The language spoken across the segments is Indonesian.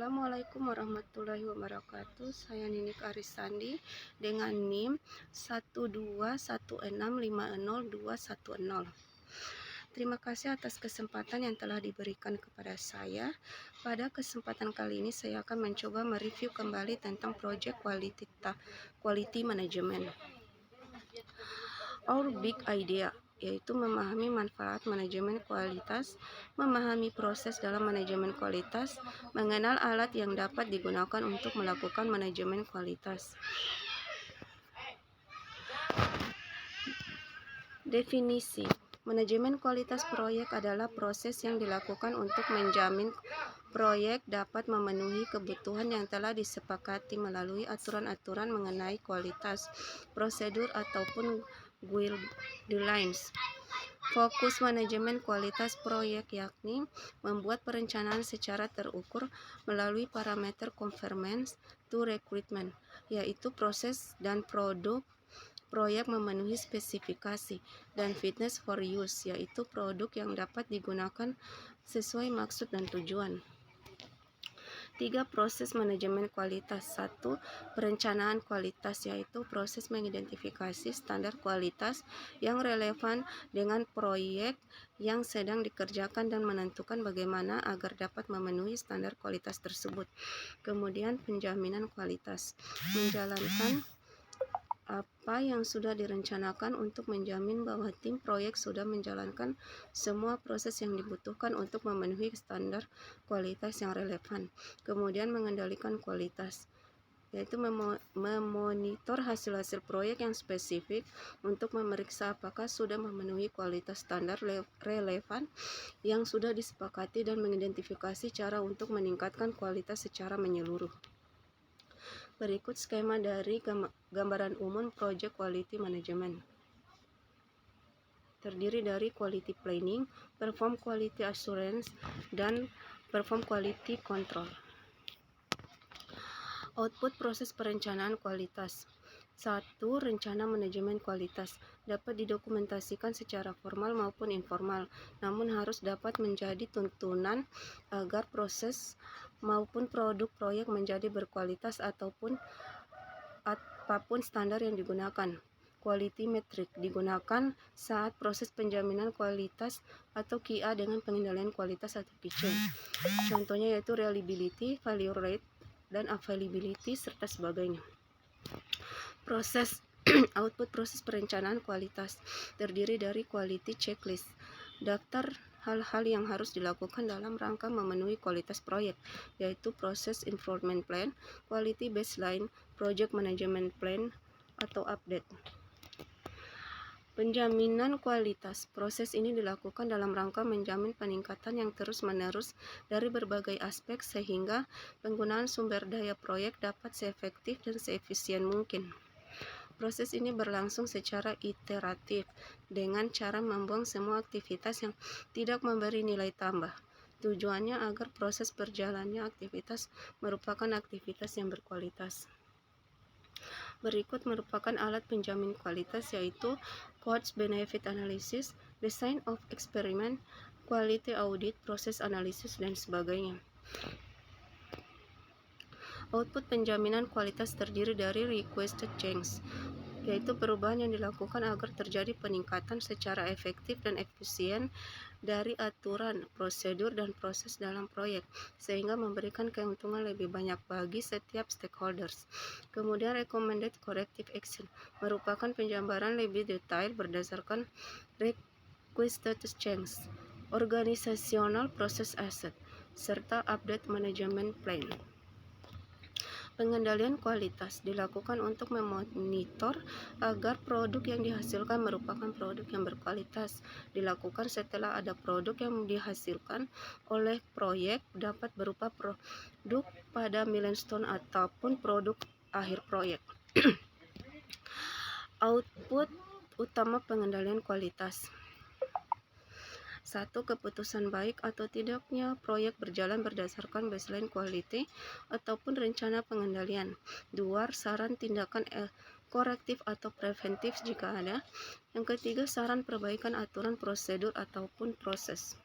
Assalamualaikum warahmatullahi wabarakatuh. Saya Ninik Arisandi dengan NIM 121650210. Terima kasih atas kesempatan yang telah diberikan kepada saya. Pada kesempatan kali ini saya akan mencoba mereview kembali tentang proyek quality management. Our big idea yaitu memahami manfaat manajemen kualitas, memahami proses dalam manajemen kualitas, mengenal alat yang dapat digunakan untuk melakukan manajemen kualitas. Definisi: manajemen kualitas proyek adalah proses yang dilakukan untuk menjamin proyek dapat memenuhi kebutuhan yang telah disepakati melalui aturan-aturan mengenai kualitas, prosedur, ataupun guidelines. Fokus manajemen kualitas proyek yakni membuat perencanaan secara terukur melalui parameter conformance to requirement, yaitu proses dan produk proyek memenuhi spesifikasi, dan fitness for use, yaitu produk yang dapat digunakan sesuai maksud dan tujuan. 3. Proses manajemen kualitas. 1. Perencanaan kualitas, yaitu proses mengidentifikasi standar kualitas yang relevan dengan proyek yang sedang dikerjakan dan menentukan bagaimana agar dapat memenuhi standar kualitas tersebut. Kemudian penjaminan kualitas, menjalankan apa yang sudah direncanakan untuk menjamin bahwa tim proyek sudah menjalankan semua proses yang dibutuhkan untuk memenuhi standar kualitas yang relevan. Kemudian mengendalikan kualitas, yaitu memonitor hasil-hasil proyek yang spesifik untuk memeriksa apakah sudah memenuhi kualitas standar relevan yang sudah disepakati dan mengidentifikasi cara untuk meningkatkan kualitas secara menyeluruh. Berikut skema dari gambaran umum Project Quality Management. Terdiri dari Quality Planning, Perform Quality Assurance, dan Perform Quality Control. Output proses perencanaan kualitas. 1. Rencana manajemen kualitas dapat didokumentasikan secara formal maupun informal, namun harus dapat menjadi tuntunan agar proses maupun produk proyek menjadi berkualitas apapun standar yang digunakan. Quality metric digunakan saat proses penjaminan kualitas atau QA dengan pengendalian kualitas atau QC. Contohnya yaitu reliability, failure rate, dan availability, serta sebagainya. Proses output proses perencanaan kualitas terdiri dari quality checklist, daftar hal-hal yang harus dilakukan dalam rangka memenuhi kualitas proyek, yaitu proses improvement plan, quality baseline, project management plan, atau update. Penjaminan kualitas. Proses ini dilakukan dalam rangka menjamin peningkatan yang terus-menerus dari berbagai aspek sehingga penggunaan sumber daya proyek dapat seefektif dan seefisien mungkin. Proses ini berlangsung secara iteratif dengan cara membuang semua aktivitas yang tidak memberi nilai tambah. Tujuannya agar proses berjalannya aktivitas merupakan aktivitas yang berkualitas. Berikut merupakan alat penjamin kualitas, yaitu Cost Benefit Analysis, Design of Experiment, Quality Audit, Proses Analisis, dan sebagainya. Output penjaminan kualitas terdiri dari requested change, yaitu perubahan yang dilakukan agar terjadi peningkatan secara efektif dan efisien dari aturan, prosedur, dan proses dalam proyek, sehingga memberikan keuntungan lebih banyak bagi setiap stakeholders. Kemudian recommended corrective action merupakan penjabaran lebih detail berdasarkan requested change, organizational process asset, serta update management plan. Pengendalian kualitas dilakukan untuk memonitor agar produk yang dihasilkan merupakan produk yang berkualitas. Dilakukan setelah ada produk yang dihasilkan oleh proyek dapat berupa produk pada milestone ataupun produk akhir proyek. Output utama pengendalian kualitas. 1. Keputusan baik atau tidaknya proyek berjalan berdasarkan baseline quality ataupun rencana pengendalian. 2. Saran tindakan korektif atau preventif jika ada. Yang ketiga, saran perbaikan aturan, prosedur, ataupun proses.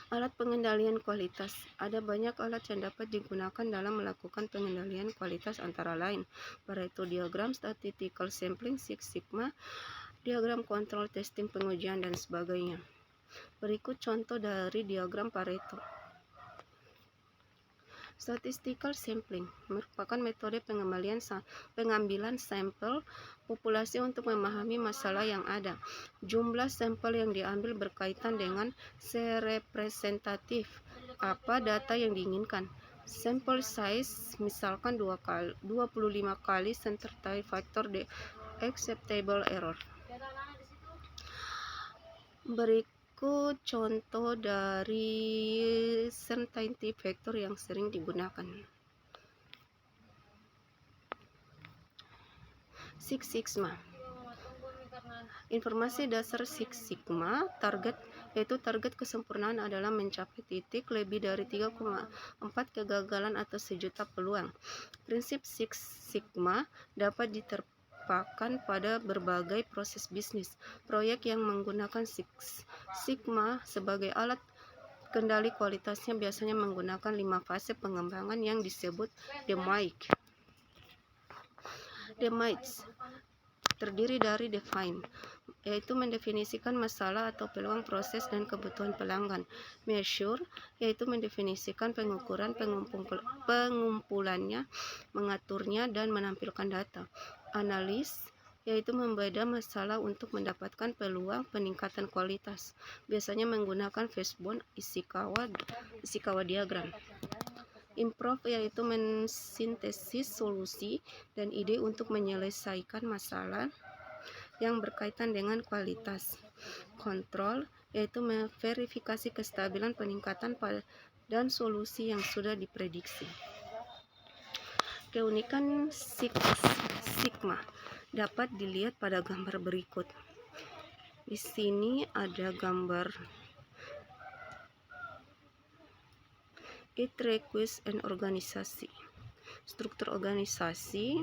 Alat pengendalian kualitas. Ada banyak alat yang dapat digunakan dalam melakukan pengendalian kualitas antara lain Pareto diagram, statistical sampling, Six Sigma, diagram kontrol, testing, pengujian, dan sebagainya. Berikut contoh dari diagram Pareto. Statistical sampling merupakan metode pengambilan sampel populasi untuk memahami masalah yang ada. Jumlah sampel yang diambil berkaitan dengan serepresentatif apa data yang diinginkan. Sample size misalkan 25 kali standard factor the acceptable error. Berikut contoh dari certainty factor yang sering digunakan. Six Sigma. Informasi dasar Six Sigma yaitu target kesempurnaan adalah mencapai titik lebih dari 3,4 kegagalan atau 1.000.000 peluang. Prinsip Six Sigma dapat diterapkan pada berbagai proses bisnis. Proyek yang menggunakan Six Sigma sebagai alat kendali kualitasnya biasanya menggunakan 5 fase pengembangan yang disebut DMAIC. DMAIC terdiri dari define, yaitu mendefinisikan masalah atau peluang proses dan kebutuhan pelanggan. Measure, yaitu mendefinisikan pengukuran pengumpulannya, mengaturnya, dan menampilkan data. Analysis, yaitu membedah masalah untuk mendapatkan peluang peningkatan kualitas, biasanya menggunakan Fishbone Ishikawa diagram. Improve, yaitu mensintesis solusi dan ide untuk menyelesaikan masalah yang berkaitan dengan kualitas. Control, yaitu memverifikasi kestabilan peningkatan dan solusi yang sudah diprediksi. Keunikan Six Sigma dapat dilihat pada gambar berikut. Di sini ada gambar it requires an organisasi, struktur organisasi,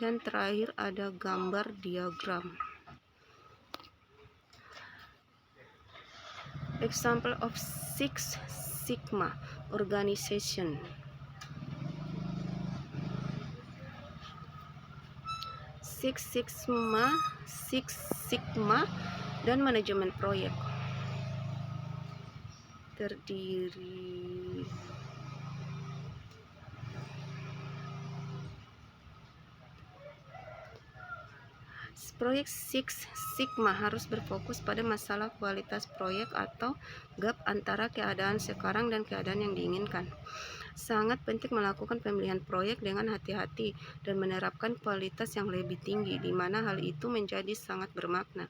dan terakhir ada gambar diagram. Example of Six Sigma organization. Six Sigma dan manajemen proyek terdiri proyek Six Sigma harus berfokus pada masalah kualitas proyek atau gap antara keadaan sekarang dan keadaan yang diinginkan. Sangat penting melakukan pemilihan proyek dengan hati-hati dan menerapkan kualitas yang lebih tinggi, di mana hal itu menjadi sangat bermakna.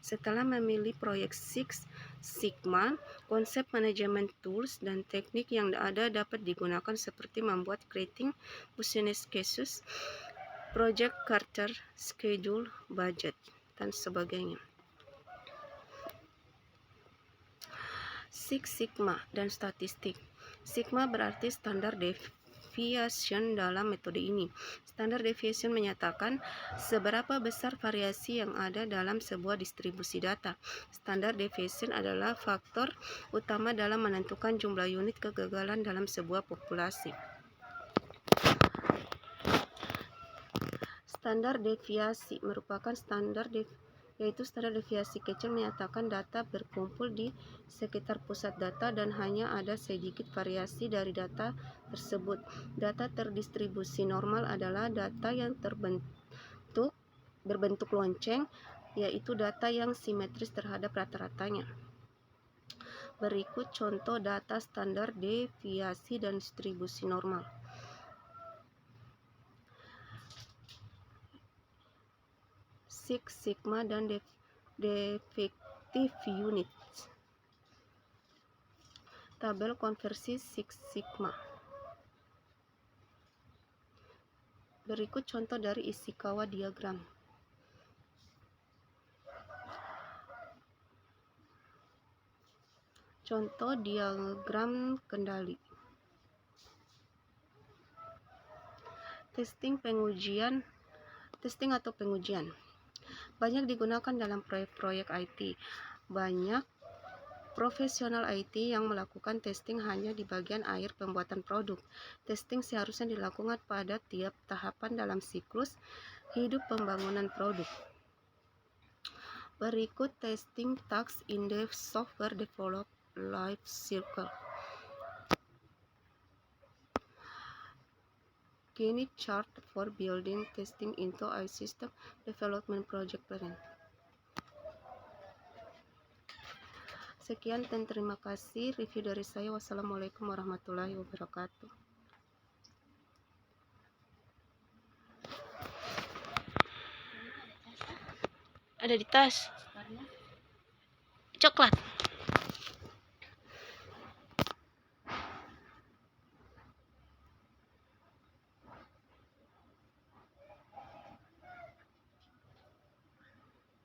Setelah memilih proyek Six Sigma, konsep manajemen tools dan teknik yang ada dapat digunakan seperti membuat creating business cases, project charter, schedule, budget, dan sebagainya. Six Sigma dan statistik. Sigma berarti standar deviation dalam metode ini. Standar deviation menyatakan seberapa besar variasi yang ada dalam sebuah distribusi data. Standar deviation adalah faktor utama dalam menentukan jumlah unit kegagalan dalam sebuah populasi. Standar deviasi merupakan yaitu standar deviasi kecil menyatakan data berkumpul di sekitar pusat data dan hanya ada sedikit variasi dari data tersebut. Data terdistribusi normal adalah data yang berbentuk lonceng, yaitu data yang simetris terhadap rata-ratanya. Berikut contoh data standar deviasi dan distribusi normal. Six Sigma dan defective units. Tabel konversi Six Sigma. Berikut contoh dari Ishikawa diagram. Contoh diagram kendali. Testing atau pengujian. banyak digunakan dalam proyek-proyek IT. Banyak profesional IT yang melakukan testing hanya di bagian akhir pembuatan produk. Testing seharusnya dilakukan pada tiap tahapan dalam siklus hidup pembangunan produk. Berikut testing tasks in the software development life cycle. Gantt chart for building testing into a system development project plan. Sekian dan terima kasih review dari saya. Wassalamualaikum warahmatullahi wabarakatuh. Ada di tas. Coklat.